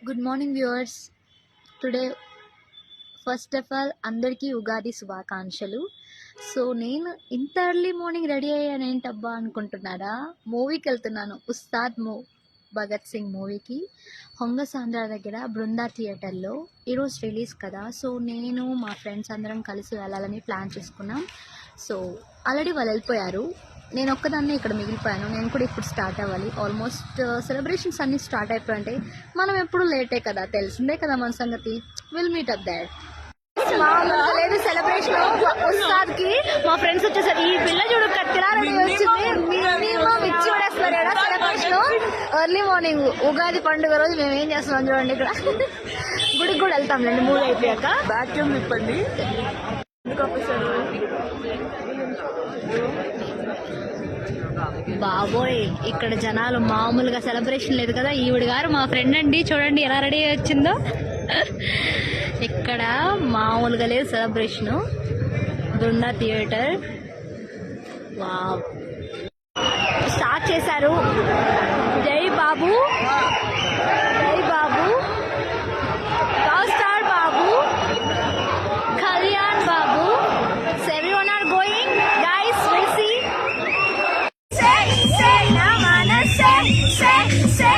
Good morning viewers. Today first of all అందరికీ ఉగాది శుభాకాంక్షలు. So నేను ఇంత ఎర్లీ మార్నింగ్ రెడీ అయ్యాను ఏంటబ్బా అనుకుంటున్నారా? మూవీకి వెళ్తున్నాను, ఉస్తాద్ భగత్ సింగ్ మూవీకి హొంగసాంద్ర దగ్గర బృందా థియేటర్లో. ఈరోజు రిలీజ్ కదా, సో నేను మా ఫ్రెండ్స్ అందరం కలిసి వెళ్ళాలని ప్లాన్ చేసుకున్నాం. సో ఆల్రెడీ వాళ్ళు వెళ్ళిపోయారు, నేను ఒక్కదాన్నే ఇక్కడ మిగిలిపోయాను. నేను కూడా ఇప్పుడు స్టార్ట్ అవ్వాలి. ఆల్మోస్ట్ సెలబ్రేషన్స్ అన్నీ స్టార్ట్ అయిపోయింటాయి. మనం ఎప్పుడు లేటే కదా, తెలిసిందే కదా మన సంగతి. Will meet up that. లేదు సెలబ్రేషన్ ఉస్తాద్కి మా ఫ్రెండ్స్ వచ్చేసారు. ఈ పిల్ల చూడు కత్తిరా రెడీ వచ్చింది. ఇచ్చి పడేస్తారు ఇక్కడ సెలబ్రేషన్. ఎర్లీ మార్నింగ్ ఉగాది పండుగ రోజు మేము ఏం చేస్తున్నాం చూడండి. ఇక్కడ గుడికి కూడా వెళ్తాంలేండి మూవీ అయిపోయాక. వాక్యూమ్ ఇప్పండి. బాబోయ్, ఇక్కడ జనాలు మామూలుగా సెలబ్రేషన్ లేదు కదా. ఈవిడ గారు మా ఫ్రెండ్ అండి, చూడండి ఎలా రెడీ వచ్చిందో. ఇక్కడ మామూలుగా లేదు celebration. Brinda theatre wow, start చేశారు. జై బాబు, జై బాబు, పవర్ స్టార్ బాబు, కళ్యాణ్ బాబు. So everyone are going, guys. We'll see. Say, say, na mana, say, say, say.